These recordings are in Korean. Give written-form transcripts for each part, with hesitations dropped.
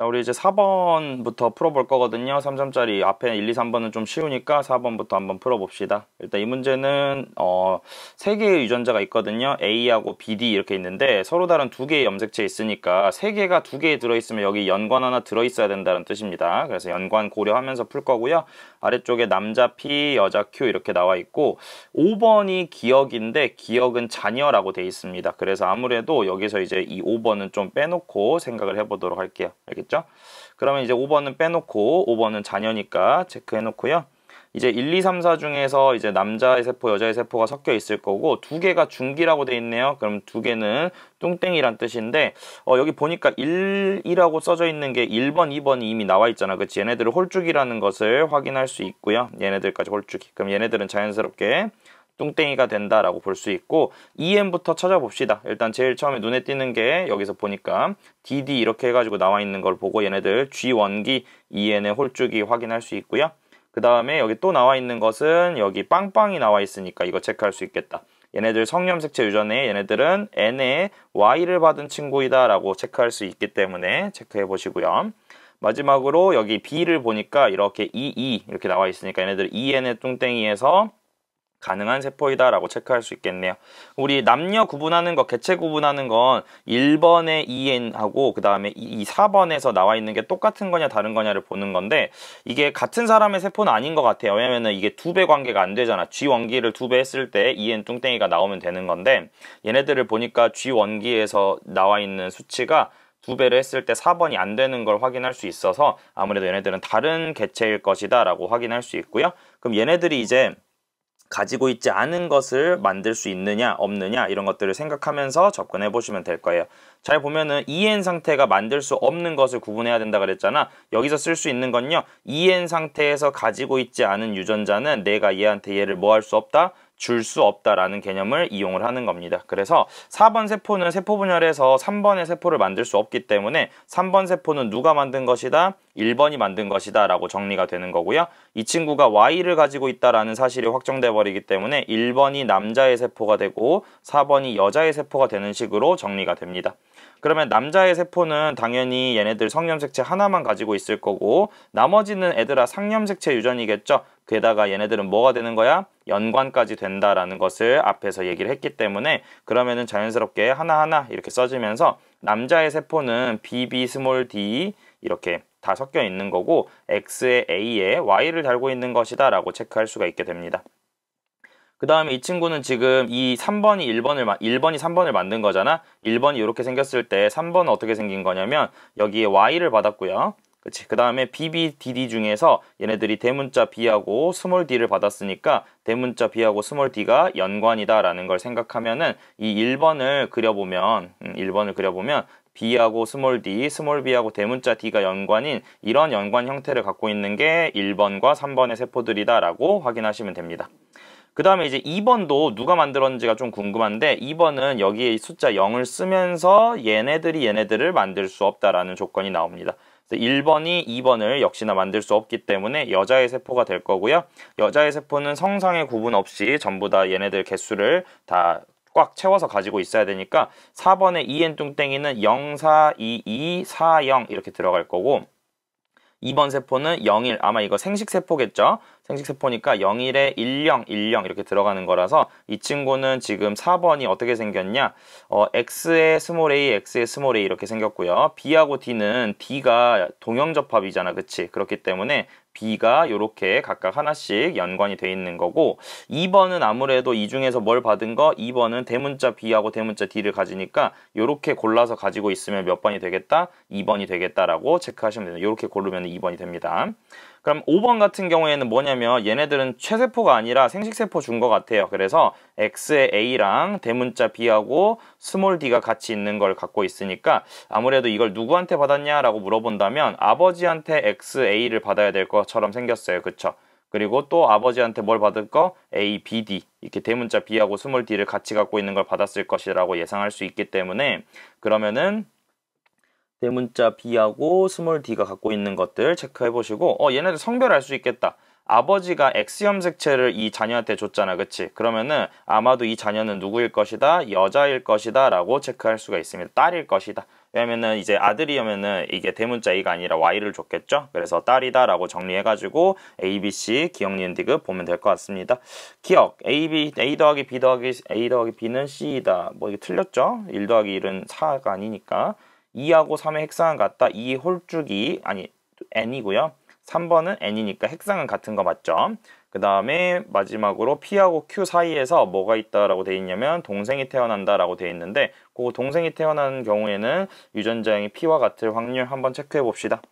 자, 우리 이제 4번부터 풀어볼 거거든요. 3점짜리 앞에 1, 2, 3번은 좀 쉬우니까 4번부터 한번 풀어봅시다. 일단 이 문제는 3개의 유전자가 있거든요. A하고 BD 이렇게 있는데 서로 다른 2개의 염색체 있으니까 3개가 2개에 들어있으면 여기 연관 하나 들어있어야 된다는 뜻입니다. 그래서 연관 고려하면서 풀 거고요. 아래쪽에 남자 P, 여자 Q 이렇게 나와 있고 5번이 기억인데 기억은 자녀라고 돼 있습니다. 그래서 아무래도 여기서 이제 이 5번은 좀 빼놓고 생각을 해보도록 할게요. 알겠죠? 그러면 이제 5번은 빼놓고 5번은 자녀니까 체크해 놓고요. 이제 1, 2, 3, 4 중에서 이제 남자의 세포, 여자의 세포가 섞여 있을 거고 2개가 중기라고 돼 있네요. 그럼 2개는 뚱땡이란 뜻인데 여기 보니까 1이라고 써져 있는 게 1번, 2번이 이미 나와 있잖아. 그치? 얘네들을 홀쭉이라는 것을 확인할 수 있고요. 얘네들까지 홀쭉이. 그럼 얘네들은 자연스럽게 뚱땡이가 된다라고 볼 수 있고 EM부터 찾아봅시다. 일단 제일 처음에 눈에 띄는 게 여기서 보니까 DD 이렇게 해가지고 나와 있는 걸 보고 얘네들 G1기 EN의 홀쭉이 확인할 수 있고요. 그 다음에 여기 또 나와 있는 것은 여기 빵빵이 나와 있으니까 이거 체크할 수 있겠다. 얘네들 성염색체 유전에 얘네들은 N의 Y를 받은 친구이다 라고 체크할 수 있기 때문에 체크해 보시고요. 마지막으로 여기 B를 보니까 이렇게 EE 이렇게 나와 있으니까 얘네들 EN의 뚱땡이에서 가능한 세포이다 라고 체크할 수 있겠네요. 우리 남녀 구분하는 거, 개체 구분하는 건 1번의 EN하고 그 다음에 이 4번에서 나와 있는 게 똑같은 거냐 다른 거냐를 보는 건데 이게 같은 사람의 세포는 아닌 것 같아요. 왜냐면은 이게 2배 관계가 안 되잖아. G1기를 2배 했을 때 EN 뚱땡이가 나오면 되는 건데 얘네들을 보니까 G1기에서 나와 있는 수치가 2배를 했을 때 4번이 안 되는 걸 확인할 수 있어서 아무래도 얘네들은 다른 개체일 것이다 라고 확인할 수 있고요. 그럼 얘네들이 이제 가지고 있지 않은 것을 만들 수 있느냐 없느냐 이런 것들을 생각하면서 접근해 보시면 될 거예요. 잘 보면은 EN 상태가 만들 수 없는 것을 구분해야 된다 그랬잖아. 여기서 쓸 수 있는 건요. EN 상태에서 가지고 있지 않은 유전자는 내가 얘한테 얘를 뭐 할 수 없다? 줄 수 없다라는 개념을 이용을 하는 겁니다. 그래서 4번 세포는 세포 분열에서 3번의 세포를 만들 수 없기 때문에 3번 세포는 누가 만든 것이다? 1번이 만든 것이다 라고 정리가 되는 거고요. 이 친구가 Y를 가지고 있다라는 사실이 확정돼 버리기 때문에 1번이 남자의 세포가 되고 4번이 여자의 세포가 되는 식으로 정리가 됩니다. 그러면 남자의 세포는 당연히 얘네들 성염색체 하나만 가지고 있을 거고 나머지는 애들아 상염색체 유전이겠죠. 게다가 얘네들은 뭐가 되는 거야? 연관까지 된다라는 것을 앞에서 얘기를 했기 때문에 그러면은 자연스럽게 하나하나 이렇게 써지면서 남자의 세포는 BB 스몰 d 이렇게 다 섞여 있는 거고 X에 A에 Y를 달고 있는 것이다 라고 체크할 수가 있게 됩니다. 그 다음에 이 친구는 지금 이 3번이 1번이 3번을 만든 거잖아. 1번이 이렇게 생겼을 때 3번은 어떻게 생긴 거냐면 여기에 Y를 받았고요. 그치. 그 다음에 BBDD 중에서 얘네들이 대문자 B하고 스몰 d를 받았으니까 대문자 B하고 스몰 d가 연관이다 라는 걸 생각하면은 이 1번을 그려보면 B하고 스몰 d, 스몰 b하고 대문자 d가 연관인 이런 연관 형태를 갖고 있는 게 1번과 3번의 세포들이다 라고 확인하시면 됩니다. 그 다음에 이제 2번도 누가 만들었는지가 좀 궁금한데 2번은 여기에 숫자 0을 쓰면서 얘네들을 만들 수 없다라는 조건이 나옵니다. 그래서 1번이 2번을 역시나 만들 수 없기 때문에 여자의 세포가 될 거고요. 여자의 세포는 성상의 구분 없이 전부 다 얘네들 개수를 다 꽉 채워서 가지고 있어야 되니까 4번의 EN 뚱땡이는 0, 4, 2, 2, 4, 0 이렇게 들어갈 거고 2번 세포는 01, 아마 이거 생식세포겠죠? 생식세포니까 01에 10, 10 이렇게 들어가는 거라서 이 친구는 지금 4번이 어떻게 생겼냐? X에 스몰 a, X에 스몰 a 이렇게 생겼고요. B하고 D는 D가 동형접합이잖아, 그치? 그렇기 때문에 B가 이렇게 각각 하나씩 연관이 돼 있는 거고 2번은 아무래도 이 중에서 뭘 받은 거? 2번은 대문자 B하고 대문자 D를 가지니까 이렇게 골라서 가지고 있으면 몇 번이 되겠다? 2번이 되겠다라고 체크하시면 됩니다. 이렇게 고르면 2번이 됩니다. 그럼 5번 같은 경우에는 뭐냐면 얘네들은 최세포가 아니라 생식세포 준 것 같아요. 그래서 X의 A랑 대문자 B하고 스몰 d가 같이 있는 걸 갖고 있으니까 아무래도 이걸 누구한테 받았냐라고 물어본다면 아버지한테 XA를 받아야 될 것처럼 생겼어요. 그쵸? 그리고 또 아버지한테 뭘 받을 거? A, B, D 이렇게 대문자 B하고 스몰 d를 같이 갖고 있는 걸 받았을 것이라고 예상할 수 있기 때문에 그러면은 대문자 B하고 스몰 d가 갖고 있는 것들 체크해 보시고 얘네들 성별 알 수 있겠다. 아버지가 X염색체를 이 자녀한테 줬잖아. 그치? 그러면은 아마도 이 자녀는 누구일 것이다? 여자일 것이다 라고 체크할 수가 있습니다. 딸일 것이다. 왜냐면은 이제 아들이면은 이게 대문자 A가 아니라 Y를 줬겠죠. 그래서 딸이다라고 정리해가지고 A, B, C 기억, 니은, 디귿 보면 될 것 같습니다. 기억 A 더하기 B 더하기 A 더하기 B는 C이다. 뭐 이게 틀렸죠? 1 더하기 1은 4가 아니니까 2하고 3의 핵상은 같다. 2 홀쭉이 아니 N이고요. 3번은 N이니까 핵상은 같은 거 맞죠? 그 다음에 마지막으로 P하고 Q 사이에서 뭐가 있다라고 돼 있냐면 동생이 태어난다라고 돼 있는데 그 동생이 태어나는 경우에는 유전자형이 P와 같을 확률 한번 체크해 봅시다.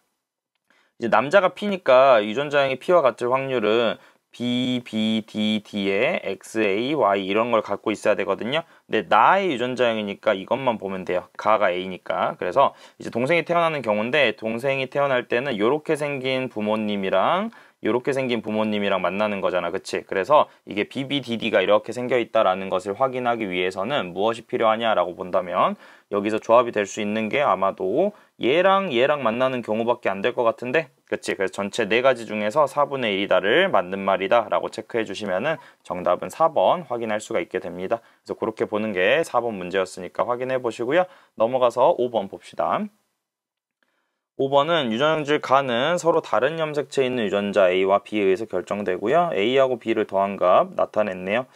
이제 남자가 P니까 유전자형이 P와 같을 확률은 B, B, D, D에 X, A, Y 이런 걸 갖고 있어야 되거든요. 근데 나의 유전자형이니까 이것만 보면 돼요. 가가 A니까. 그래서 이제 동생이 태어나는 경우인데 동생이 태어날 때는 이렇게 생긴 부모님이랑 이렇게 생긴 부모님이랑 만나는 거잖아. 그치? 그래서 이게 BBDD가 이렇게 생겨 있다라는 것을 확인하기 위해서는 무엇이 필요하냐라고 본다면 여기서 조합이 될 수 있는 게 아마도 얘랑 얘랑 만나는 경우밖에 안 될 것 같은데 그치? 그래서 전체 4가지 중에서 4분의 1이다를 맞는 말이다 라고 체크해 주시면은 정답은 4번 확인할 수가 있게 됩니다. 그래서 그렇게 보는 게 4번 문제였으니까 확인해 보시고요. 넘어가서 5번 봅시다. 5번은 유전형질 가는 서로 다른 염색체에 있는 유전자 A와 B에 의해서 결정되고요. A하고 B를 더한 값 나타냈네요.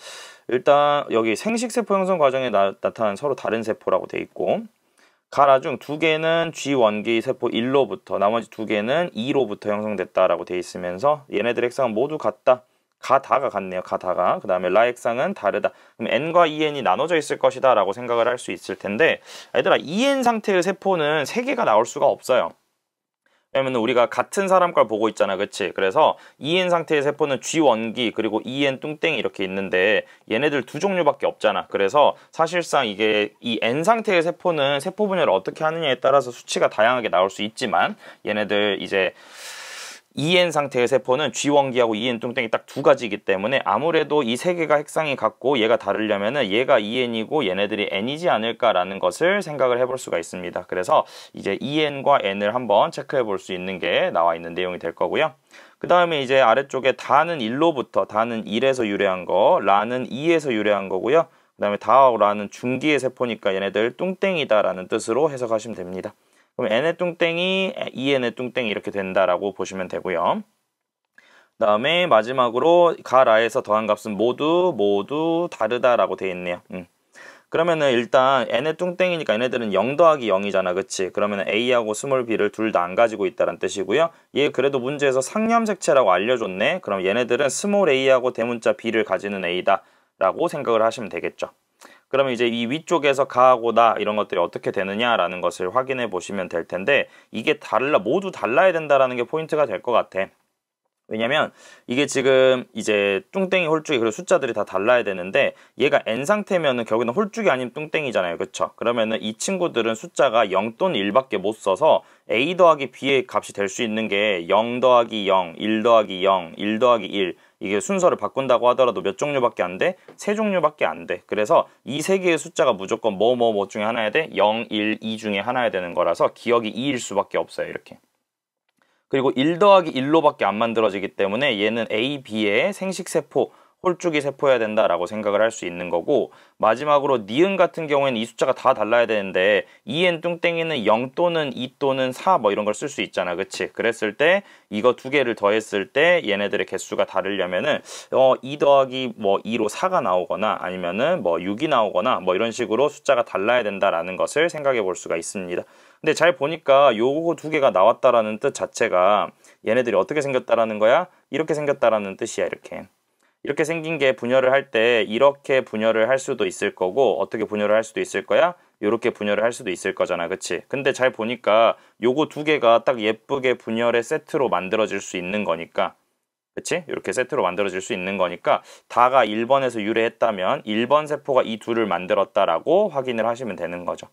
일단 여기 생식세포 형성 과정에 나타난 서로 다른 세포라고 돼 있고 가라 중 2개는 G1기 세포 1로부터 나머지 2개는 2로부터 형성됐다라고 돼 있으면서 얘네들 핵상은 모두 같다. 가다가 같네요. 가다가. 그 다음에 라 핵상은 다르다. 그럼 N과 EN이 나눠져 있을 것이다 라고 생각을 할 수 있을 텐데 얘들아 EN 상태의 세포는 3개가 나올 수가 없어요. 왜냐면 우리가 같은 사람 걸 보고 있잖아. 그치? 그래서 EN 상태의 세포는 G1기 그리고 EN 뚱땡이 이렇게 있는데 얘네들 2종류밖에 없잖아. 그래서 사실상 이게 이 N 상태의 세포는 세포 분열을 어떻게 하느냐에 따라서 수치가 다양하게 나올 수 있지만 얘네들 이제 EN 상태의 세포는 G1기하고 EN 뚱땡이 딱 2가지이기 때문에 아무래도 이 3개가 핵상이 같고 얘가 다르려면은 얘가 EN이고 얘네들이 N이지 않을까라는 것을 생각을 해볼 수가 있습니다. 그래서 이제 EN과 N을 한번 체크해 볼 수 있는 게 나와 있는 내용이 될 거고요. 그 다음에 이제 아래쪽에 다는 1로부터 다는 1에서 유래한 거, 라는 2에서 유래한 거고요. 그 다음에 다하고 라는 중기의 세포니까 얘네들 뚱땡이다라는 뜻으로 해석하시면 됩니다. 그럼 n의 뚱땡이, 2n의 뚱땡이 이렇게 된다라고 보시면 되고요. 그 다음에 마지막으로 가라에서 더한 값은 모두 다르다라고 되어 있네요. 그러면은 일단 n의 뚱땡이니까 얘네들은 0 더하기 0이잖아. 그치? 그러면 a하고 스몰 b를 둘 다 안 가지고 있다는 뜻이고요. 얘 그래도 문제에서 상염색체라고 알려줬네. 그럼 얘네들은 스몰 a하고 대문자 b를 가지는 a다 라고 생각을 하시면 되겠죠. 그러면 이제 이 위쪽에서 가하고 나 이런 것들이 어떻게 되느냐라는 것을 확인해 보시면 될 텐데 이게 모두 달라야 된다라는 게 포인트가 될 것 같아. 왜냐면 이게 지금 이제 뚱땡이 홀쭉이 그리고 숫자들이 다 달라야 되는데 얘가 n 상태면은 결국에는 홀쭉이 아닌 뚱땡이잖아요. 그쵸? 그러면은 이 친구들은 숫자가 0 또는 1밖에 못 써서 a 더하기 b의 값이 될 수 있는 게 0 더하기 0, 1 더하기 0, 1 더하기 1 이게 순서를 바꾼다고 하더라도 몇 종류밖에 안 돼? 3종류밖에 안 돼. 그래서 이 3개의 숫자가 무조건 뭐 중에 하나야 돼? 0, 1, 2 중에 하나야 되는 거라서 기억이 2일 수밖에 없어요. 이렇게. 그리고 1 더하기 1로밖에 안 만들어지기 때문에 얘는 A, B의 생식세포, 홀쭉이 세포여야 된다라고 생각을 할 수 있는 거고 마지막으로 니은 같은 경우에는 이 숫자가 다 달라야 되는데 EN 뚱땡이는 0 또는 2 또는 4 뭐 이런 걸 쓸 수 있잖아. 그치? 그랬을 때 이거 2개를 더했을 때 얘네들의 개수가 다르려면은 2 더하기 뭐 2로 4가 나오거나 아니면은 뭐 6이 나오거나 뭐 이런 식으로 숫자가 달라야 된다라는 것을 생각해 볼 수가 있습니다. 근데 잘 보니까 요거 2개가 나왔다라는 뜻 자체가 얘네들이 어떻게 생겼다라는 거야? 이렇게 생겼다라는 뜻이야. 이렇게 생긴 게 분열을 할 때 이렇게 분열을 할 수도 있을 거고 어떻게 분열을 할 수도 있을 거야? 이렇게 분열을 할 수도 있을 거잖아. 그치? 근데 잘 보니까 요거 2개가 딱 예쁘게 분열의 세트로 만들어질 수 있는 거니까 그치? 이렇게 세트로 만들어질 수 있는 거니까 다가 1번에서 유래했다면 1번 세포가 이 둘을 만들었다라고 확인을 하시면 되는 거죠.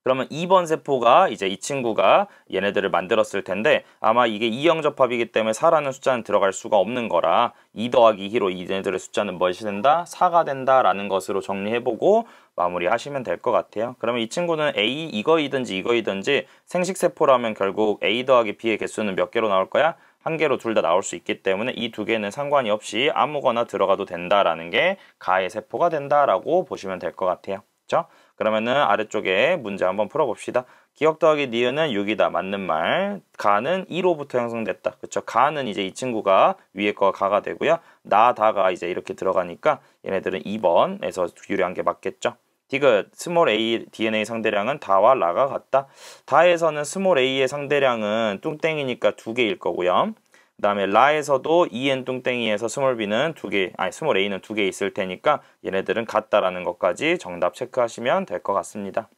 그러면 2번 세포가 이제 이 친구가 얘네들을 만들었을 텐데 아마 이게 2형 접합이기 때문에 4라는 숫자는 들어갈 수가 없는 거라 2 더하기 2로 얘네들의 숫자는 무엇이 된다? 4가 된다라는 것으로 정리해보고 마무리하시면 될 것 같아요. 그러면 이 친구는 A 이거이든지 생식세포라면 결국 A 더하기 B의 개수는 몇 개로 나올 거야? 1개로 둘 다 나올 수 있기 때문에 이 2개는 상관이 없이 아무거나 들어가도 된다라는 게 가의 세포가 된다라고 보시면 될 것 같아요. 그렇죠? 그러면은 아래쪽에 문제 한번 풀어봅시다. 기억 더하기 니은은 6이다. 맞는 말. 가는 2로부터 형성됐다. 그쵸? 가는 이제 이 친구가 위에 거가 가가 되고요. 다가 이제 이렇게 들어가니까 얘네들은 2번에서 유리한 게 맞겠죠? 디귿 스몰 a DNA 상대량은 다와 라가 같다. 다에서는 스몰 a의 상대량은 뚱땡이니까 2개일 거고요. 그 다음에 라에서도 en 뚱땡이에서 스몰 b는 2개, 아니 스몰 a는 2개 있을 테니까 얘네들은 같다라는 것까지 정답 체크하시면 될 것 같습니다.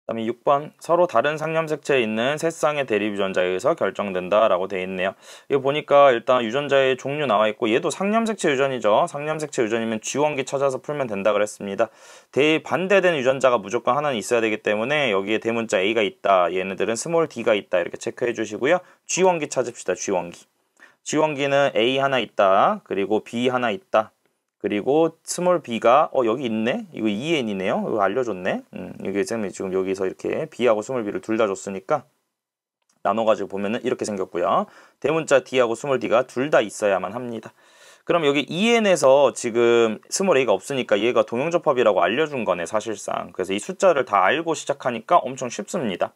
그다음에 6번 서로 다른 상념색체에 있는 세 쌍의 대립 유전자에 의해서 결정된다 라고 되어 있네요. 이거 보니까 일단 유전자의 종류 나와 있고 얘도 상념색체 유전이죠. 상념색체 유전이면 G원기 찾아서 풀면 된다 그랬습니다. 대반대된 유전자가 무조건 하나는 있어야 되기 때문에 여기에 대문자 A가 있다. 얘네들은 스몰 D가 있다. 이렇게 체크해 주시고요. G원기 찾읍시다. G원기. G원기는 A 하나 있다. 그리고 B 하나 있다. 그리고 스몰 b가 여기 있네? 이거 2n이네요. 이거 알려줬네. 이게 지금 여기서 이렇게 b하고 스몰 b를 둘 다 줬으니까 나눠가지고 보면은 이렇게 생겼고요. 대문자 d하고 스몰 d가 둘 다 있어야만 합니다. 그럼 여기 2n에서 지금 스몰 a가 없으니까 얘가 동형접합이라고 알려준 거네 사실상. 그래서 이 숫자를 다 알고 시작하니까 엄청 쉽습니다.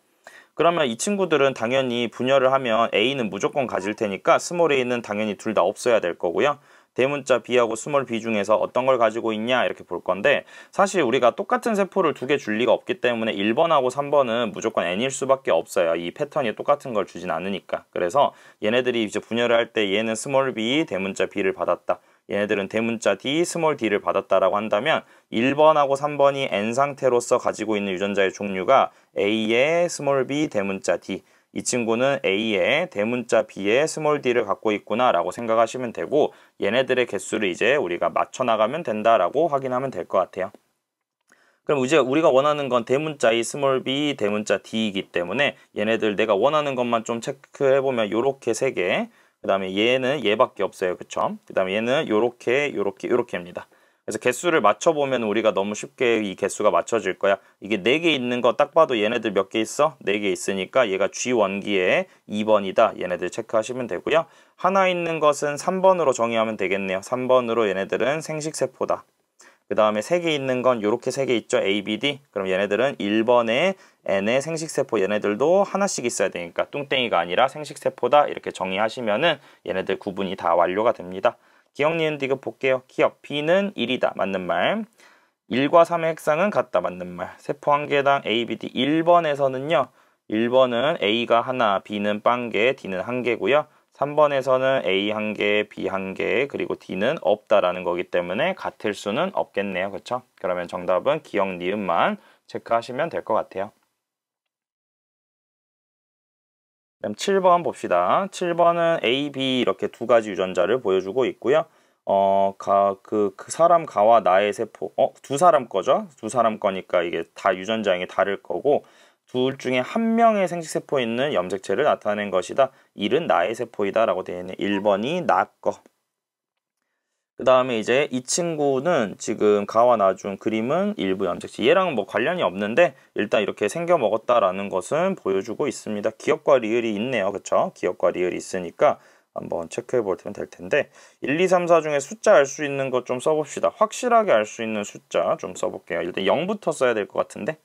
그러면 이 친구들은 당연히 분열을 하면 a는 무조건 가질 테니까 스몰 a는 당연히 둘 다 없어야 될 거고요. 대문자 B하고 스몰 B 중에서 어떤 걸 가지고 있냐 이렇게 볼 건데 사실 우리가 똑같은 세포를 두 개 줄 리가 없기 때문에 1번하고 3번은 무조건 N일 수밖에 없어요. 이 패턴이 똑같은 걸 주진 않으니까. 그래서 얘네들이 이제 분열을 할 때 얘는 스몰 B, 대문자 B를 받았다. 얘네들은 대문자 D, 스몰 D를 받았다라고 한다면 1번하고 3번이 N 상태로서 가지고 있는 유전자의 종류가 A의 스몰 B, 대문자 D 이 친구는 A에 대문자 B에 스몰 d를 갖고 있구나 라고 생각하시면 되고 얘네들의 개수를 이제 우리가 맞춰나가면 된다라고 확인하면 될 것 같아요. 그럼 이제 우리가 원하는 건 대문자 A, 스몰 b, 대문자 D이기 때문에 얘네들 내가 원하는 것만 좀 체크해보면 요렇게 3개 그 다음에 얘는 얘밖에 없어요. 그쵸? 그 다음에 얘는 요렇게입니다. 그래서 개수를 맞춰보면 우리가 너무 쉽게 이 개수가 맞춰질 거야. 이게 4개 있는 거 딱 봐도 얘네들 몇 개 있어? 4개 있으니까 얘가 G원기에 2번이다. 얘네들 체크하시면 되고요. 하나 있는 것은 3번으로 정의하면 되겠네요. 3번으로 얘네들은 생식세포다. 그 다음에 3개 있는 건 요렇게 3개 있죠. A, B, D. 그럼 얘네들은 1번에 N의 생식세포 얘네들도 하나씩 있어야 되니까 뚱땡이가 아니라 생식세포다. 이렇게 정의하시면은 얘네들 구분이 다 완료가 됩니다. 기억, 니은, 디귿 볼게요. 기억, B는 1이다. 맞는 말. 1과 3의 핵상은 같다. 맞는 말. 세포 한 개당 A, B, D. 1번에서는요. 1번은 A가 하나, B는 빵개, D는 한 개고요. 3번에서는 A 한 개, B 한 개, 그리고 D는 없다라는 거기 때문에 같을 수는 없겠네요. 그렇죠? 그러면 정답은 기억, 니은만 체크하시면 될 것 같아요. 그럼 7번 봅시다. 7번은 A, B 이렇게 두 가지 유전자를 보여주고 있고요. 그 사람 가와 나의 세포. 두 사람 거죠? 두 사람 거니까 이게 다 유전자형이 다를 거고 둘 중에 한 명의 생식세포에 있는 염색체를 나타낸 것이다. 1은 나의 세포이다 라고 되어 있네. 1번이 나 거. 그 다음에 이제 이 친구는 지금 가와 나준 그림은 일부 염색체. 얘랑은 뭐 관련이 없는데 일단 이렇게 생겨 먹었다라는 것은 보여주고 있습니다. 기억과 리을이 있네요. 그쵸? 기억과 리을이 있으니까 한번 체크해 보면 될 텐데 1, 2, 3, 4 중에 숫자 알 수 있는 것 좀 써봅시다. 확실하게 알 수 있는 숫자 좀 써볼게요. 일단 0부터 써야 될 것 같은데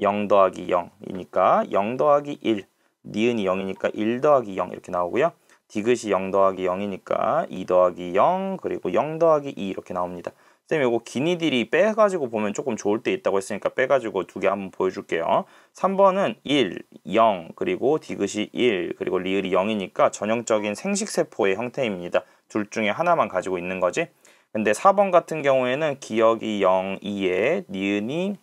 0 더하기 0이니까 0 더하기 1 니은이 0이니까 1 더하기 0 이렇게 나오고요. 디귿이 0 더하기 0이니까 2 더하기 0 그리고 0 더하기 2 이렇게 나옵니다. 쌤 이거 기니들이 빼가지고 보면 조금 좋을 때 있다고 했으니까 빼가지고 두 개 한번 보여줄게요. 3번은 1, 0 그리고 디귿이 1 그리고 리을이 0이니까 전형적인 생식세포의 형태입니다. 둘 중에 하나만 가지고 있는 거지. 근데 4번 같은 경우에는 기억이 0, 2에 니은이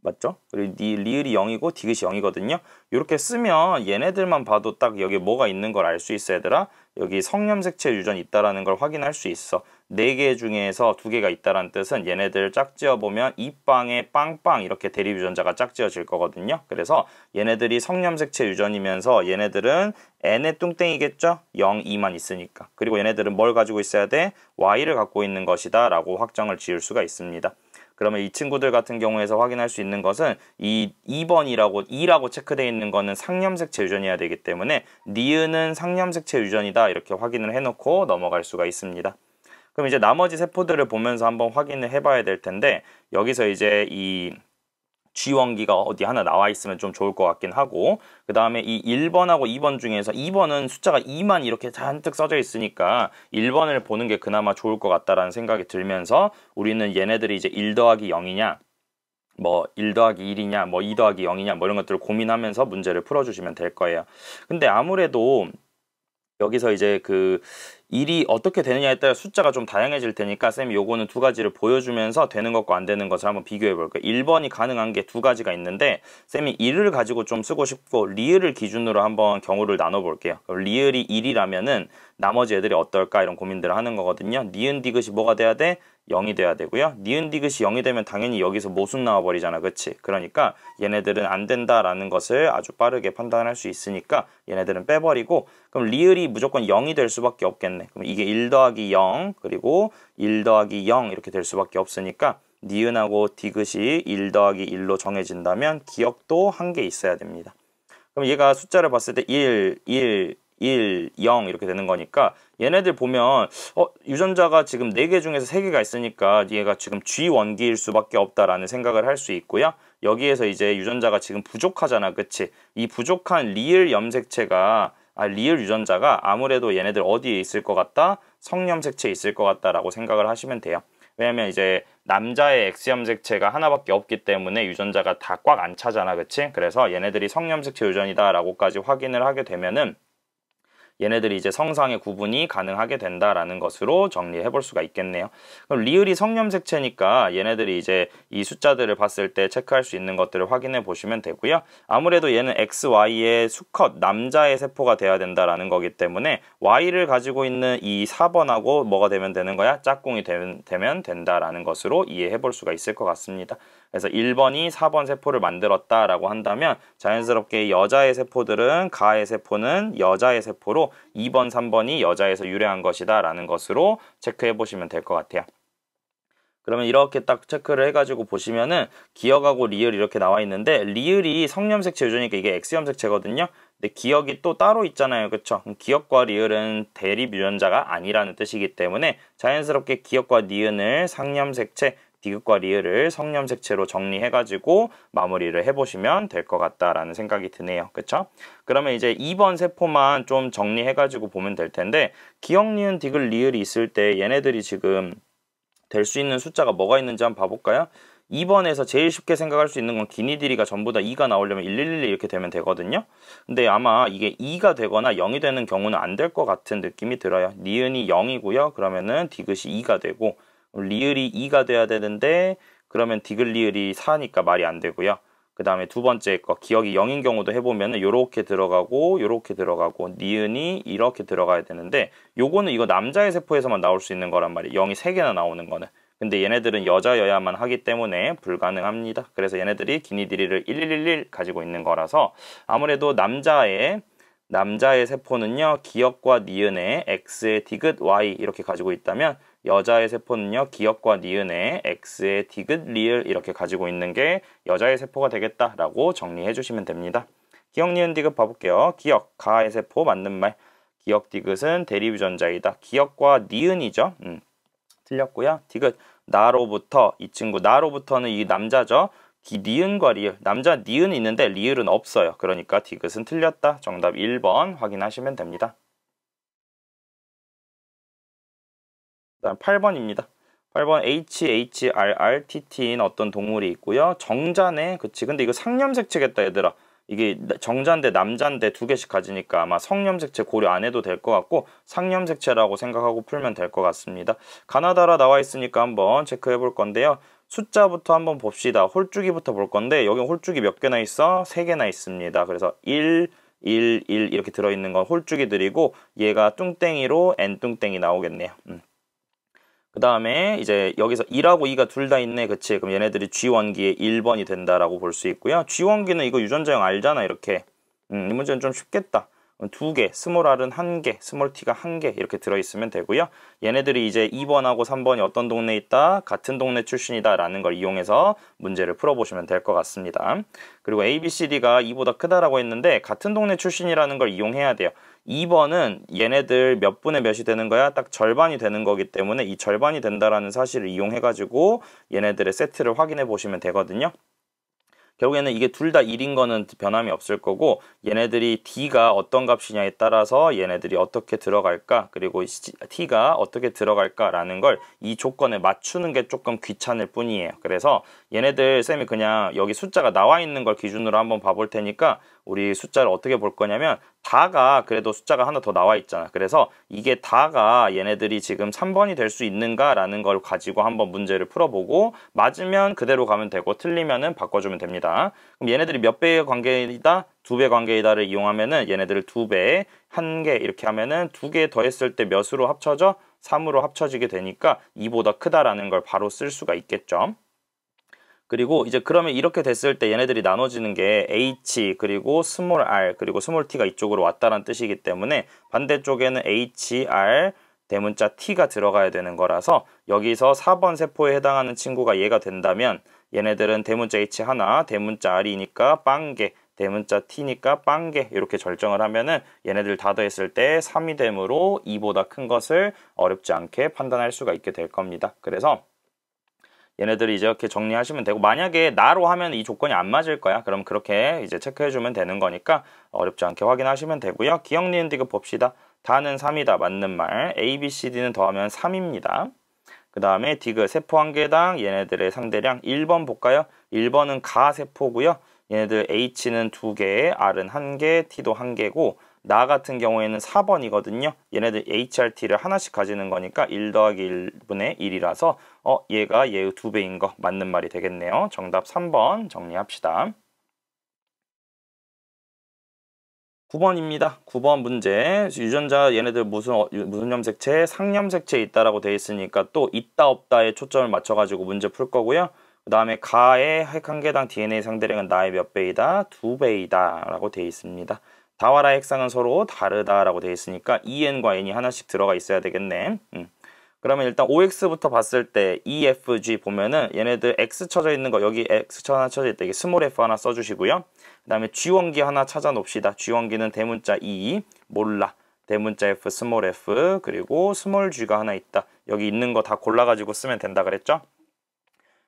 맞죠? 그리고 리을이 0이고 디귿이 0이거든요. 이렇게 쓰면 얘네들만 봐도 딱 여기 뭐가 있는 걸 알 수 있어 얘들아. 여기 성염색체 유전이 있다라는 걸 확인할 수 있어. 4개 중에서 2개가 있다라는 뜻은 얘네들 짝지어 보면 이빵에 빵빵 이렇게 대립 유전자가 짝지어질 거거든요. 그래서 얘네들이 성염색체 유전이면서 얘네들은 N의 뚱땡이겠죠? 0, 2만 있으니까. 그리고 얘네들은 뭘 가지고 있어야 돼? Y를 갖고 있는 것이다 라고 확정을 지을 수가 있습니다. 그러면 이 친구들 같은 경우에서 확인할 수 있는 것은 이 2번이라고 2라고 체크되어 있는 거는 상염색체 유전이어야 되기 때문에 니은은 상염색체 유전이다 이렇게 확인을 해놓고 넘어갈 수가 있습니다. 그럼 이제 나머지 세포들을 보면서 한번 확인을 해봐야 될 텐데, 여기서 이제 이 G원기가 어디 하나 나와 있으면 좀 좋을 것 같긴 하고, 그 다음에 이 1번하고 2번 중에서 2번은 숫자가 2만 이렇게 잔뜩 써져 있으니까 1번을 보는 게 그나마 좋을 것 같다라는 생각이 들면서, 우리는 얘네들이 이제 1 더하기 0이냐 뭐 1 더하기 1이냐 뭐 2 더하기 0이냐 뭐 이런 것들을 고민하면서 문제를 풀어주시면 될 거예요. 근데 아무래도 여기서 이제 그 일이 어떻게 되느냐에 따라 숫자가 좀 다양해질 테니까 쌤이 요거는 두 가지를 보여주면서 되는 것과 안 되는 것을 한번 비교해 볼게요. 1번이 가능한 게 두 가지가 있는데, 쌤이 1을 가지고 좀 쓰고 싶고 리을을 기준으로 한번 경우를 나눠 볼게요. 리을이 1이라면은 나머지 애들이 어떨까 이런 고민들을 하는 거거든요. 니은 디귿이 뭐가 돼야 돼? 0이 돼야 되고요. 니은 디귿이 0이 되면 당연히 여기서 모순 나와 버리잖아, 그치? 그러니까 얘네들은 안 된다라는 것을 아주 빠르게 판단할 수 있으니까 얘네들은 빼버리고, 그럼 리을이 무조건 0이 될 수밖에 없겠네. 그럼 이게 1 더하기 0 그리고 1 더하기 0 이렇게 될 수밖에 없으니까 니은하고 디귿이 1 더하기 1로 정해진다면 기억도 한 개 있어야 됩니다. 그럼 얘가 숫자를 봤을 때 1, 1, 0 이렇게 되는 거니까 얘네들 보면 유전자가 지금 4개 중에서 3개가 있으니까 얘가 지금 G원기일 수밖에 없다라는 생각을 할 수 있고요. 여기에서 이제 유전자가 지금 부족하잖아, 그치? 이 부족한 리을 염색체가 리을 유전자가 아무래도 얘네들 어디에 있을 것 같다? 성염색체에 있을 것 같다라고 생각을 하시면 돼요. 왜냐면 이제 남자의 X염색체가 하나밖에 없기 때문에 유전자가 다 꽉 안 차잖아, 그치? 그래서 얘네들이 성염색체 유전이다 라고까지 확인을 하게 되면은 얘네들이 이제 성상의 구분이 가능하게 된다라는 것으로 정리해 볼 수가 있겠네요. 그럼 리을이 성염색체니까 얘네들이 이제 이 숫자들을 봤을 때 체크할 수 있는 것들을 확인해 보시면 되고요. 아무래도 얘는 XY의 수컷 남자의 세포가 돼야 된다라는 거기 때문에 Y를 가지고 있는 이 4번하고 뭐가 되면 되는 거야? 짝꿍이 되면 된다라는 것으로 이해해 볼 수가 있을 것 같습니다. 그래서 1번이 4번 세포를 만들었다라고 한다면 자연스럽게 여자의 세포들은 가의 세포는 여자의 세포로 2번, 3번이 여자에서 유래한 것이다 라는 것으로 체크해 보시면 될 것 같아요. 그러면 이렇게 딱 체크를 해가지고 보시면은 기억하고 리을 이렇게 나와 있는데, 리을이 성염색체 유전이니까 이게 X염색체거든요. 근데 기억이 또 따로 있잖아요, 그쵸? 기억과 리을은 대립 유전자가 아니라는 뜻이기 때문에 자연스럽게 기억과 니은을 상염색체, 디귿과 리을을 성염색체로 정리해가지고 마무리를 해보시면 될 것 같다라는 생각이 드네요. 그쵸? 그러면 이제 2번 세포만 좀 정리해가지고 보면 될 텐데, 기억, 니은, 디귿, 리을이 있을 때 얘네들이 지금 될 수 있는 숫자가 뭐가 있는지 한번 봐볼까요? 2번에서 제일 쉽게 생각할 수 있는 건 기니들이가 전부 다 2가 나오려면 111 이렇게 되면 되거든요. 근데 아마 이게 2가 되거나 0이 되는 경우는 안 될 것 같은 느낌이 들어요. 니은이 0이고요. 그러면은 디귿이 2가 되고, 리을이 2가 돼야 되는데 그러면 디귿 리을이 4니까 말이 안 되고요. 그 다음에 두 번째 거 기억이 0인 경우도 해보면 요렇게 들어가고 요렇게 들어가고 니은이 이렇게 들어가야 되는데, 요거는 이거 남자의 세포에서만 나올 수 있는 거란 말이에요. 0이 3개나 나오는 거는. 근데 얘네들은 여자여야만 하기 때문에 불가능합니다. 그래서 얘네들이 기니디리를 1111 가지고 있는 거라서 아무래도 남자의 세포는요 기억과 니은의 X의 디귿 Y 이렇게 가지고 있다면, 여자의 세포는요 기억과 니은의 X의 디귿 리을 이렇게 가지고 있는 게 여자의 세포가 되겠다라고 정리해 주시면 됩니다. 기억, 니은, 디귿 봐볼게요. 기억, 가의 세포 맞는 말. 기억, 디귿은 대립 유전자이다. 기억과 니은이죠. 틀렸고요. 디귿, 나로부터, 이 친구 나로부터는 이 남자죠. 니은과 리을, 남자 니은이 있는데 리을은 없어요. 그러니까 디귿은 틀렸다. 정답 1번 확인하시면 됩니다. 다음 8번입니다. 8번 HHRRTT인 어떤 동물이 있고요. 정자네. 그치. 근데 이거 상염색체겠다 얘들아. 이게 정자인데 남자인데 두 개씩 가지니까 아마 성염색체 고려 안 해도 될 것 같고 상염색체라고 생각하고 풀면 될 것 같습니다. 가나다라 나와 있으니까 한번 체크해 볼 건데요. 숫자부터 한번 봅시다. 홀쭉이부터 볼 건데 여기 홀쭉이 몇 개나 있어? 3개나 있습니다. 그래서 1, 1, 1 이렇게 들어있는 건 홀쭉이들이고 얘가 뚱땡이로 N뚱땡이 나오겠네요. 그 다음에 이제 여기서 1하고 2가 둘 다 있네. 그치? 그럼 얘네들이 G원기의 1번이 된다라고 볼 수 있고요. G원기는 이거 유전자형 알잖아. 이렇게. 이 문제는 좀 쉽겠다. 2개, 스몰 r은 1개, 스몰 t가 1개 이렇게 들어있으면 되고요. 얘네들이 이제 2번하고 3번이 어떤 동네에 있다? 같은 동네 출신이다 라는 걸 이용해서 문제를 풀어보시면 될 것 같습니다. 그리고 A, B, C, D가 2보다 크다라고 했는데 같은 동네 출신이라는 걸 이용해야 돼요. 2번은 얘네들 몇 분의 몇이 되는 거야? 딱 절반이 되는 거기 때문에 이 절반이 된다라는 사실을 이용해가지고 얘네들의 세트를 확인해 보시면 되거든요. 결국에는 이게 둘 다 1인 거는 변함이 없을 거고 얘네들이 D가 어떤 값이냐에 따라서 얘네들이 어떻게 들어갈까 그리고 T가 어떻게 들어갈까 라는 걸 이 조건에 맞추는 게 조금 귀찮을 뿐이에요. 그래서 얘네들 쌤이 그냥 여기 숫자가 나와 있는 걸 기준으로 한번 봐볼 테니까 우리 숫자를 어떻게 볼 거냐면 다가 그래도 숫자가 하나 더 나와 있잖아. 그래서 이게 다가 얘네들이 지금 3번이 될 수 있는가 라는 걸 가지고 한번 문제를 풀어보고 맞으면 그대로 가면 되고 틀리면은 바꿔주면 됩니다. 그럼 얘네들이 몇 배의 관계이다? 2배 관계이다를 이용하면은 얘네들을 2배, 1개 이렇게 하면은 2개 더했을 때 몇으로 합쳐져? 3으로 합쳐지게 되니까 2보다 크다라는 걸 바로 쓸 수가 있겠죠. 그리고 이제 그러면 이렇게 됐을 때 얘네들이 나눠지는 게 H 그리고 스몰 r 그리고 스몰 t가 이쪽으로 왔다는 뜻이기 때문에 반대쪽에는 HR 대문자 t가 들어가야 되는 거라서 여기서 4번 세포에 해당하는 친구가 얘가 된다면 얘네들은 대문자 H 하나, 대문자 R이니까 빵개, 대문자 T니까 빵개 이렇게 결정을 하면은 얘네들 다 더했을 때 3이 되므로 2보다 큰 것을 어렵지 않게 판단할 수가 있게 될 겁니다. 그래서 얘네들이 이제 이렇게 정리하시면 되고 만약에 나로 하면 이 조건이 안 맞을 거야. 그럼 그렇게 이제 체크해주면 되는 거니까 어렵지 않게 확인하시면 되고요. 기억, 니은, 디귿 봅시다. 다는 3이다. 맞는 말. A, B, C, D는 더하면 3입니다. 그 다음에 디귿 세포 한 개당 얘네들의 상대량 1번 볼까요? 1번은 가세포고요. 얘네들 H는 2개, R은 1개, T도 1개고 나 같은 경우에는 4번이거든요. 얘네들 HRT를 하나씩 가지는 거니까 1 더하기 1분의 1이라서 얘가 얘의 2배인 거 맞는 말이 되겠네요. 정답 3번 정리합시다. 9번입니다. 9번 문제. 유전자 얘네들 무슨 염색체? 상염색체에 있다라고 되어 있으니까 또 있다 없다에 초점을 맞춰가지고 문제 풀 거고요. 그 다음에 가의 핵 한 개당 DNA 상대량은 나의 몇 배이다? 2배이다 라고 되어 있습니다. 다와라 핵상은 서로 다르다라고 되어 있으니까 EN과 N이 하나씩 들어가 있어야 되겠네. 그러면 일단 OX부터 봤을 때 EFG 보면은 얘네들 X 쳐져 있는 거 여기 X 하나 쳐져 있다. 이게 스몰 F 하나 써주시고요. 그 다음에 G원기 하나 찾아 놓읍시다. G원기는 대문자 E, 몰라. 대문자 F, 스몰 F, 그리고 스몰 G가 하나 있다. 여기 있는 거 다 골라가지고 쓰면 된다 그랬죠?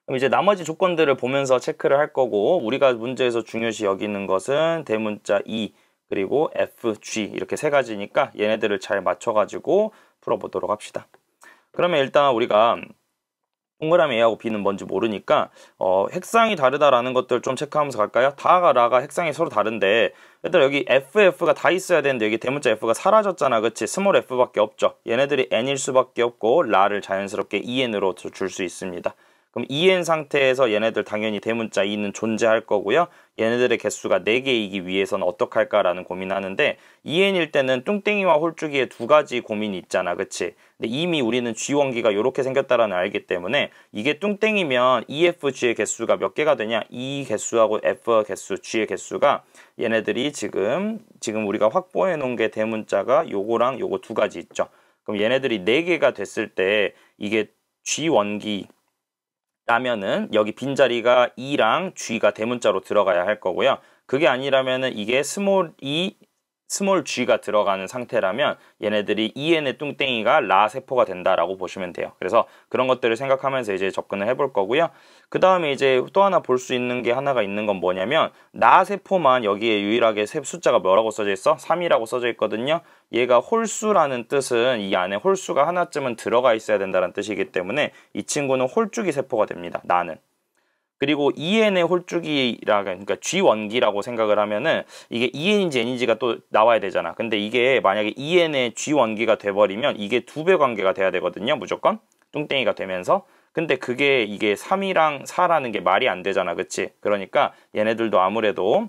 그럼 이제 나머지 조건들을 보면서 체크를 할 거고 우리가 문제에서 중요시 여기는 것은 대문자 E, 그리고 F, G 이렇게 세 가지니까 얘네들을 잘 맞춰가지고 풀어보도록 합시다. 그러면 일단 우리가 동그라미 A하고 B는 뭔지 모르니까 핵상이 다르다라는 것들 좀 체크하면서 갈까요? 다가 라가 핵상이 서로 다른데 얘들아 여기 F가 다 있어야 되는데 여기 대문자 F가 사라졌잖아. 그치? 스몰 F밖에 없죠. 얘네들이 N일 수밖에 없고 라를 자연스럽게 EN으로 줄 수 있습니다. 그럼 EN 상태에서 얘네들 당연히 대문자 E는 존재할 거고요. 얘네들의 개수가 4개이기 위해서는 어떻게 할까라는 고민하는데 EN일 때는 뚱땡이와 홀쭉이의 두 가지 고민이 있잖아. 그치? 근데 이미 우리는 G원기가 이렇게 생겼다라는 알기 때문에 이게 뚱땡이면 EFG의 개수가 몇 개가 되냐? E 개수하고 F 개수, G의 개수가 얘네들이 지금 우리가 확보해 놓은 게 대문자가 요거랑 요거 두 가지 있죠. 그럼 얘네들이 4개가 됐을 때 이게 G원기 라면은 여기 빈자리가 E랑 G가 대문자로 들어가야 할 거고요. 그게 아니라면은 이게 스몰 E, 스몰 G가 들어가는 상태라면 얘네들이 EN의 뚱땡이가 라 세포가 된다라고 보시면 돼요. 그래서 그런 것들을 생각하면서 이제 접근을 해볼 거고요. 그 다음에 이제 또 하나 볼 수 있는 게 하나가 있는 건 뭐냐면 나 세포만 여기에 유일하게 숫자가 뭐라고 써져 있어? 3이라고 써져 있거든요. 얘가 홀수라는 뜻은 이 안에 홀수가 하나쯤은 들어가 있어야 된다는 뜻이기 때문에 이 친구는 홀쭉이 세포가 됩니다. 나는. 그리고 EN의 홀쭉이라 그러니까 G원기라고 생각을 하면은 이게 EN인지 N인지가 또 나와야 되잖아. 근데 이게 만약에 EN의 G원기가 돼버리면 이게 2배 관계가 돼야 되거든요. 무조건 뚱땡이가 되면서. 근데 그게 이게 3이랑 4라는 게 말이 안 되잖아. 그치? 그러니까 얘네들도 아무래도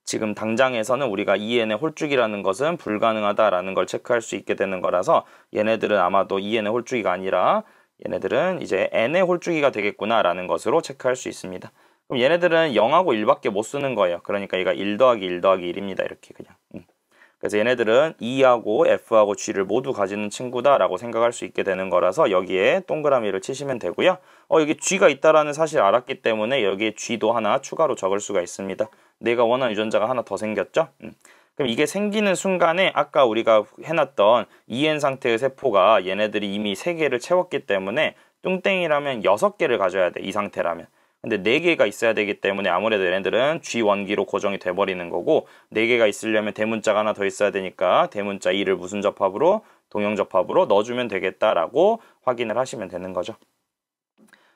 지금 당장에서는 우리가 EN의 홀쭉이라는 것은 불가능하다라는 걸 체크할 수 있게 되는 거라서 얘네들은 아마도 EN의 홀쭉이가 아니라 얘네들은 이제 N의 홀쭉이가 되겠구나라는 것으로 체크할 수 있습니다. 그럼 얘네들은 0하고 1밖에 못 쓰는 거예요. 그러니까 얘가 1 더하기 1 더하기 1입니다. 이렇게 그냥. 그래서 얘네들은 E하고 F하고 G를 모두 가지는 친구다라고 생각할 수 있게 되는 거라서 여기에 동그라미를 치시면 되고요. 여기 G가 있다라는 사실을 알았기 때문에 여기에 G도 하나 추가로 적을 수가 있습니다. 내가 원하는 유전자가 하나 더 생겼죠? 그럼 이게 생기는 순간에 아까 우리가 해놨던 EN 상태의 세포가 얘네들이 이미 3개를 채웠기 때문에 뚱땡이라면 6개를 가져야 돼. 이 상태라면. 근데 4개가 있어야 되기 때문에 아무래도 얘네들은 G1기로 고정이 돼버리는 거고 4개가 있으려면 대문자가 하나 더 있어야 되니까 대문자 2를 무슨 접합으로? 동형접합으로 넣어주면 되겠다라고 확인을 하시면 되는 거죠.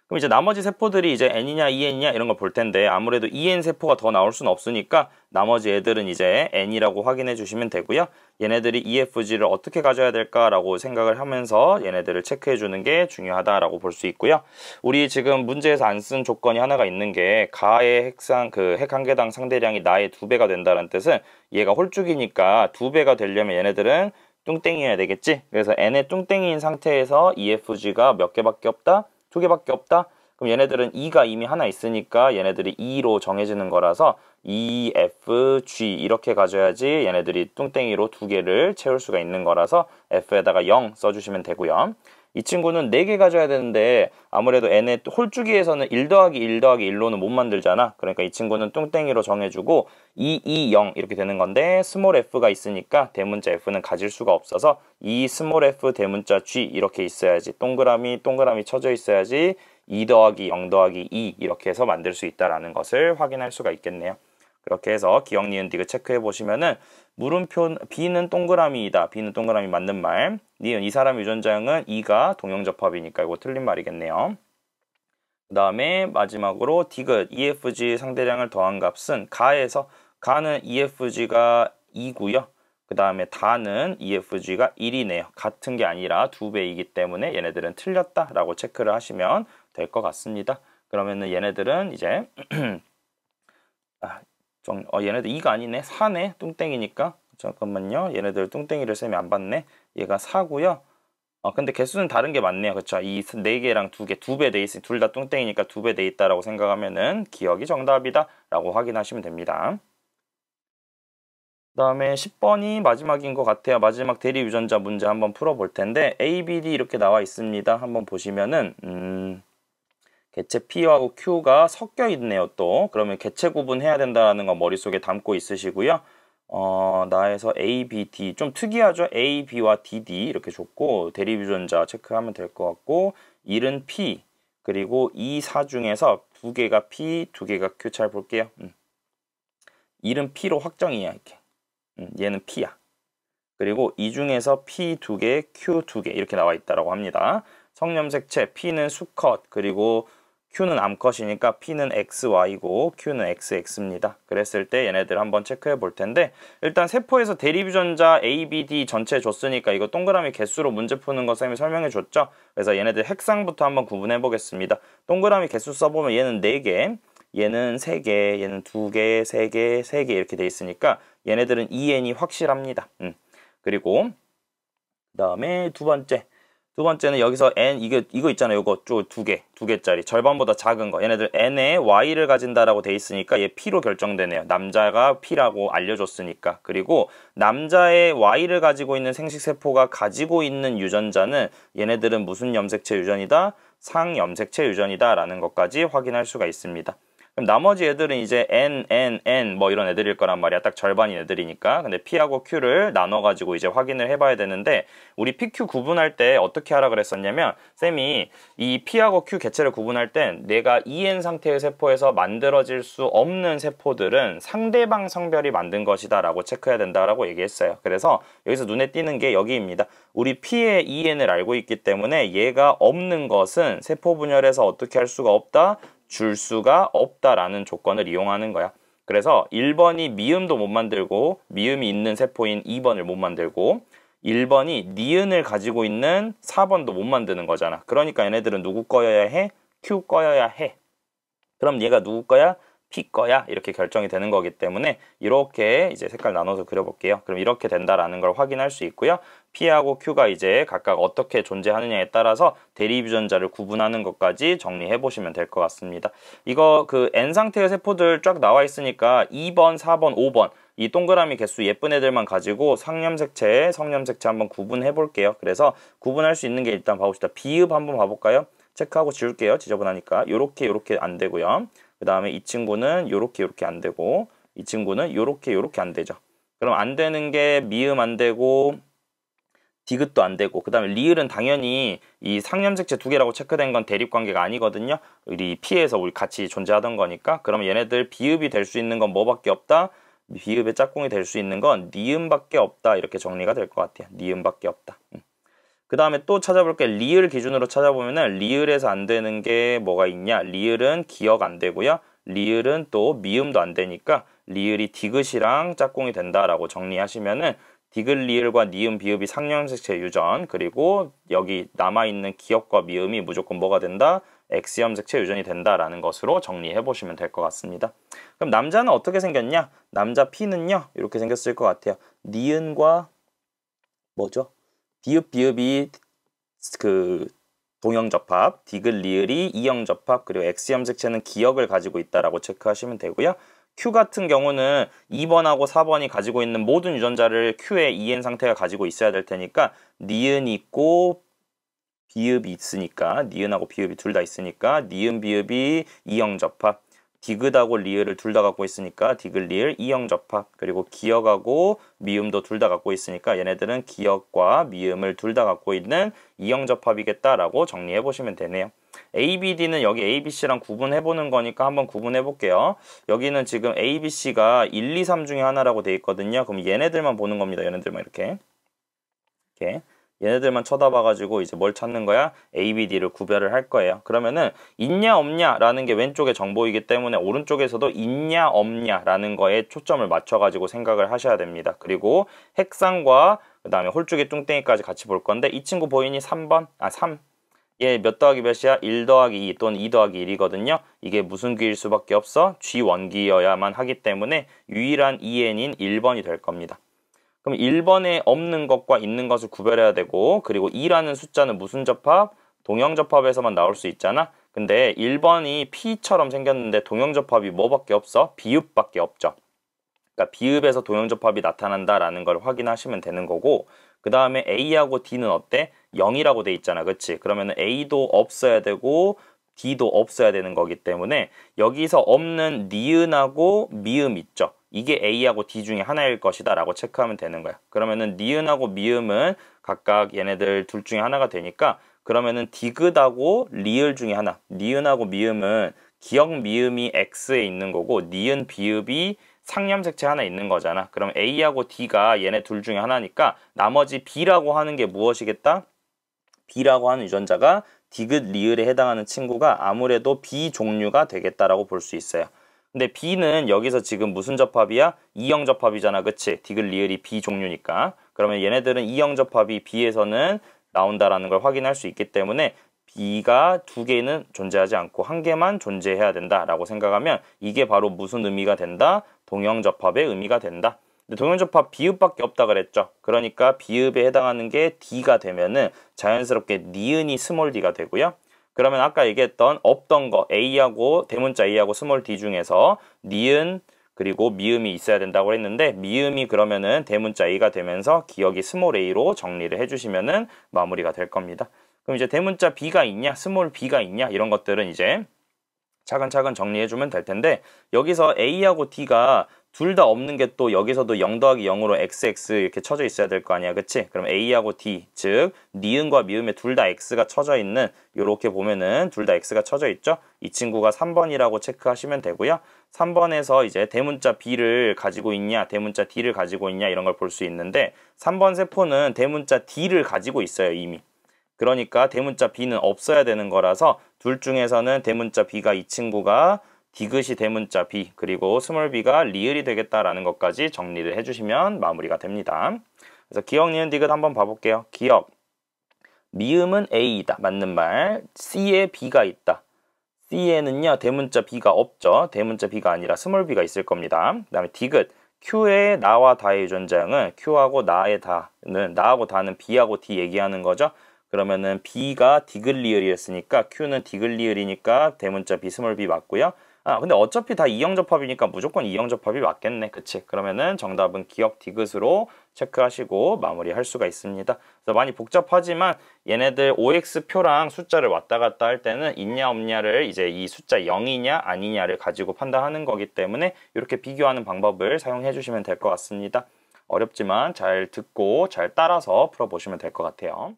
그럼 이제 나머지 세포들이 이제 N이냐 EN이냐 이런 걸 볼 텐데 아무래도 EN 세포가 더 나올 수는 없으니까 나머지 애들은 이제 N이라고 확인해 주시면 되고요. 얘네들이 EFG를 어떻게 가져야 될까라고 생각을 하면서 얘네들을 체크해 주는 게 중요하다라고 볼 수 있고요. 우리 지금 문제에서 안 쓴 조건이 하나가 있는 게 가의 핵상 핵 한 개당 상대량이 나의 2배가 된다는 뜻은 얘가 홀쭉이니까 2배가 되려면 얘네들은 뚱땡이어야 되겠지. 그래서 N의 뚱땡이인 상태에서 EFG가 몇 개밖에 없다? 2개밖에 없다? 그럼 얘네들은 E가 이미 하나 있으니까 얘네들이 E로 정해지는 거라서 E, F, G 이렇게 가져야지 얘네들이 뚱땡이로 2개를 채울 수가 있는 거라서 F에다가 0 써주시면 되고요. 이 친구는 4개 가져야 되는데 아무래도 N의 홀쭉이에서는 1 더하기 1 더하기 1로는 못 만들잖아. 그러니까 이 친구는 뚱땡이로 정해주고 2, 2, 0 이렇게 되는 건데 스몰 f가 있으니까 대문자 f는 가질 수가 없어서 2 스몰 f 대문자 g 이렇게 있어야지 동그라미 쳐져 있어야지 2 더하기 0 더하기 2 이렇게 해서 만들 수 있다는 것을 확인할 수가 있겠네요. 그렇게 해서 기억, 니은, 디귿 체크해 보시면은 물음표 B는 동그라미이다. B는 동그라미 맞는 말. 니은 이 사람 유전자형은 E가 동형접합이니까 이거 틀린 말이겠네요. 그 다음에 마지막으로 디귿 EFG 상대량을 더한 값은 가는 EFG가 2고요. 그 다음에 다는 EFG가 1이네요. 같은 게 아니라 2배이기 때문에 얘네들은 틀렸다라고 체크를 하시면 될 것 같습니다. 그러면은 얘네들은 이제 얘네들 2가 아니네. 4네. 뚱땡이니까. 잠깐만요. 얘네들 뚱땡이를 쌤이 안 봤네. 얘가 4고요. 근데 개수는 다른 게 맞네요. 그쵸? 이 4개랑 2개, 2배 돼 있으니 둘 다 뚱땡이니까 2배 돼 있다라고 생각하면은 기억이 정답이다 라고 확인하시면 됩니다. 그 다음에 10번이 마지막인 것 같아요. 마지막 대리 유전자 문제 한번 풀어볼 텐데 A, B, D 이렇게 나와 있습니다. 한번 보시면은 개체 P하고 Q가 섞여 있네요. 또 그러면 개체 구분해야 된다는 거 머릿속에 담고 있으시고요. 나에서 A, B, D 좀 특이하죠? A, B와 D, D 이렇게 줬고 대립 유전자 체크하면 될 것 같고 1은 P 그리고 이 4 중에서 2개가 P, 2개가 Q 잘 볼게요. 1은 P로 확정이야 이렇게. 얘는 P야. 그리고 이 중에서 P 2개, Q 2개 이렇게 나와 있다고 합니다. 성염색체 P는 수컷 그리고 Q는 암컷이니까 P는 XY고 Q는 XX입니다. 그랬을 때 얘네들 한번 체크해 볼 텐데 일단 세포에서 대립 유전자 A, B, D 전체 줬으니까 이거 동그라미 개수로 문제 푸는 거 쌤이 설명해 줬죠. 그래서 얘네들 핵상부터 한번 구분해 보겠습니다. 동그라미 개수 써보면 얘는 4개, 얘는 3개, 얘는 2개, 3개, 3개 이렇게 돼 있으니까 얘네들은 EN이 확실합니다. 그리고 그 다음에 두 번째는 여기서 N 이거 있잖아요. 이거 쭉 2개짜리 절반보다 작은 거. 얘네들 N에 Y를 가진다라고 돼 있으니까 얘 P로 결정되네요. 남자가 P라고 알려줬으니까. 그리고 남자의 Y를 가지고 있는 생식세포가 가지고 있는 유전자는 얘네들은 무슨 염색체 유전이다? 상염색체 유전이다 라는 것까지 확인할 수가 있습니다. 그럼 나머지 애들은 이제 N 뭐 이런 애들일 거란 말이야. 딱 절반인 애들이니까. 근데 P하고 Q를 나눠가지고 이제 확인을 해봐야 되는데 우리 PQ 구분할 때 어떻게 하라 그랬었냐면 쌤이 이 P하고 Q 개체를 구분할 땐 내가 EN 상태의 세포에서 만들어질 수 없는 세포들은 상대방 성별이 만든 것이다 라고 체크해야 된다라고 얘기했어요. 그래서 여기서 눈에 띄는 게 여기입니다. 우리 P의 EN을 알고 있기 때문에 얘가 없는 것은 세포 분열에서 어떻게 할 수가 없다? 줄 수가 없다라는 조건을 이용하는 거야. 그래서 1번이 미음도 못 만들고 미음이 있는 세포인 2번을 못 만들고 1번이 니은을 가지고 있는 4번도 못 만드는 거잖아. 그러니까 얘네들은 누구 거여야 해? Q 거여야 해. 그럼 얘가 누구 거야? P 거야 이렇게 결정이 되는 거기 때문에 이렇게 이제 색깔 나눠서 그려볼게요. 그럼 이렇게 된다라는 걸 확인할 수 있고요. P하고 Q가 이제 각각 어떻게 존재하느냐에 따라서 대립 유전자를 구분하는 것까지 정리해 보시면 될 것 같습니다. 이거 그 N 상태의 세포들 쫙 나와 있으니까 2번, 4번, 5번 이 동그라미 개수 예쁜 애들만 가지고 상염색체, 성염색체 한번 구분해 볼게요. 그래서 구분할 수 있는 게 일단 봐봅시다. 비읍 한번 봐볼까요? 체크하고 지울게요. 지저분하니까. 요렇게 안 되고요. 그 다음에 이 친구는 요렇게 안 되고 이 친구는 요렇게 안 되죠. 그럼 안 되는 게 미음 안 되고 디귿도 안 되고 그 다음에 리을은 당연히 이 상염색체 두 개라고 체크된 건 대립관계가 아니거든요. 우리 P에서 우리 같이 존재하던 거니까. 그럼 얘네들 비읍이 될 수 있는 건 뭐밖에 없다? 비읍의 짝꿍이 될 수 있는 건 니음밖에 없다. 이렇게 정리가 될 것 같아요. 니음밖에 없다. 그 다음에 또 찾아볼게. 리을 기준으로 찾아보면은 리을에서 안 되는 게 뭐가 있냐? 리을은 기억 안 되고요. 리을은 또 미음도 안 되니까 리을이 디귿이랑 짝꿍이 된다라고 정리하시면은 디귿 리을과 니음 비읍이 상염색체 유전, 그리고 여기 남아있는 기억과 미음이 무조건 뭐가 된다? X염색체 유전이 된다라는 것으로 정리해 보시면 될 것 같습니다. 그럼 남자는 어떻게 생겼냐? 남자 P는요 이렇게 생겼을 것 같아요. 니은과 뭐죠? 디귿 비읍이 그 동형접합, 디귿 리을이 이형접합, 그리고 X염색체는 기억을 가지고 있다라고 체크하시면 되고요. Q 같은 경우는 2번하고 4번이 가지고 있는 모든 유전자를 Q의 EN 상태가 가지고 있어야 될 테니까 니은이 있고 비읍이 있으니까 니은하고 비읍이 둘 다 있으니까 니은 비읍이 이형접합, 디귿하고 리을을 둘 다 갖고 있으니까 디귿 리을 이형접합, 그리고 기억하고 미음도 둘 다 갖고 있으니까 얘네들은 기억과 미음을 둘 다 갖고 있는 이형접합이겠다라고 정리해 보시면 되네요. A, B, D는 여기 A, B, C랑 구분해 보는 거니까 한번 구분해 볼게요. 여기는 지금 A, B, C가 1, 2, 3 중에 하나라고 돼 있거든요. 그럼 얘네들만 보는 겁니다. 얘네들만 이렇게 얘네들만 쳐다봐가지고 이제 뭘 찾는 거야? A, B, D를 구별을 할 거예요. 그러면은 있냐 없냐 라는 게 왼쪽에 정보이기 때문에 오른쪽에서도 있냐 없냐 라는 거에 초점을 맞춰가지고 생각을 하셔야 됩니다. 그리고 핵상과 그 다음에 홀쭉이 뚱땡이까지 같이 볼 건데 이 친구 보이니? 3번? 3. 얘 몇 더하기 몇이야? 1 더하기 2 또는 2 더하기 1이거든요. 이게 무슨 귀일 수밖에 없어? G원기여야만 하기 때문에 유일한 EN인 1번이 될 겁니다. 그럼 1번에 없는 것과 있는 것을 구별해야 되고, 그리고 2라는 숫자는 무슨 접합? 동형접합에서만 나올 수 있잖아. 근데 1번이 P처럼 생겼는데 동형접합이 뭐밖에 없어? 비읍밖에 없죠. 그러니까 비읍에서 동형접합이 나타난다라는 걸 확인하시면 되는 거고, 그 다음에 A하고 D는 어때? 0이라고 돼 있잖아. 그치? 그러면 A도 없어야 되고 D도 없어야 되는 거기 때문에 여기서 없는 니은하고 미음 있죠. 이게 A하고 D 중에 하나일 것이다 라고 체크하면 되는 거야. 그러면은 니은하고 미음은 각각 얘네들 둘 중에 하나가 되니까 그러면은 디귿하고 리을 중에 하나, 니은하고 미음은 기억 미음이 X에 있는 거고 니은 비읍이 상염색체 하나 있는 거잖아. 그럼 A하고 D가 얘네 둘 중에 하나니까 나머지 B라고 하는 게 무엇이겠다? B라고 하는 유전자가 디귿 리을에 해당하는 친구가 아무래도 B 종류가 되겠다라고 볼 수 있어요. 근데 B는 여기서 지금 무슨 접합이야? 이형접합이잖아. 그치? 디귿 리을이 B 종류니까. 그러면 얘네들은 이형접합이 B에서는 나온다라는 걸 확인할 수 있기 때문에 B가 두 개는 존재하지 않고 한 개만 존재해야 된다라고 생각하면 이게 바로 무슨 의미가 된다? 동형접합의 의미가 된다. 근데 동형접합 비읍밖에 없다 그랬죠. 그러니까 비읍에 해당하는 게 D가 되면은 자연스럽게 니은이 스몰 d가 되고요. 그러면 아까 얘기했던 없던 거 A하고 대문자 A하고 스몰 d 중에서 니은 그리고 미음이 있어야 된다고 했는데 미음이 그러면은 대문자 A가 되면서 기억이 스몰 a로 정리를 해주시면은 마무리가 될 겁니다. 그럼 이제 대문자 B가 있냐 스몰 b가 있냐 이런 것들은 이제 차근차근 정리해주면 될 텐데 여기서 A하고 D가 둘 다 없는 게 또 여기서도 0 더하기 0으로 XX 이렇게 쳐져 있어야 될 거 아니야. 그치? 그럼 A하고 D, 즉 니은과 미음에 둘 다 X가 쳐져 있는 요렇게 보면은 둘 다 X가 쳐져 있죠? 이 친구가 3번이라고 체크하시면 되고요. 3번에서 이제 대문자 B를 가지고 있냐 대문자 D를 가지고 있냐 이런 걸 볼 수 있는데 3번 세포는 대문자 D를 가지고 있어요. 이미. 그러니까 대문자 B는 없어야 되는 거라서 둘 중에서는 대문자 B가 이 친구가 디귿이 대문자 B 그리고 스몰 b가 리을이 되겠다라는 것까지 정리를 해주시면 마무리가 됩니다. 그래서 기억, 니은, 디귿 한번 봐볼게요. 기억, 미음은 A이다. 맞는 말. C에 B가 있다. C에는요, 대문자 B가 없죠. 대문자 B가 아니라 스몰 b가 있을 겁니다. 그 다음에 디귿. Q의 나와 다의 유전자형은 Q하고 나의 다는, 나하고 다는 B하고 D 얘기하는 거죠. 그러면은 B가 디귿리을이었으니까 Q는 디귿리을이니까 대문자 B 스몰 b 맞고요. 아, 근데 어차피 다 이형접합이니까 무조건 이형접합이 맞겠네. 그치? 그러면은 정답은 기억 디귿으로 체크하시고 마무리할 수가 있습니다. 그래서 많이 복잡하지만 얘네들 OX표랑 숫자를 왔다 갔다 할 때는 있냐 없냐를 이제 이 숫자 0이냐 아니냐를 가지고 판단하는 거기 때문에 이렇게 비교하는 방법을 사용해 주시면 될 것 같습니다. 어렵지만 잘 듣고 잘 따라서 풀어보시면 될 것 같아요.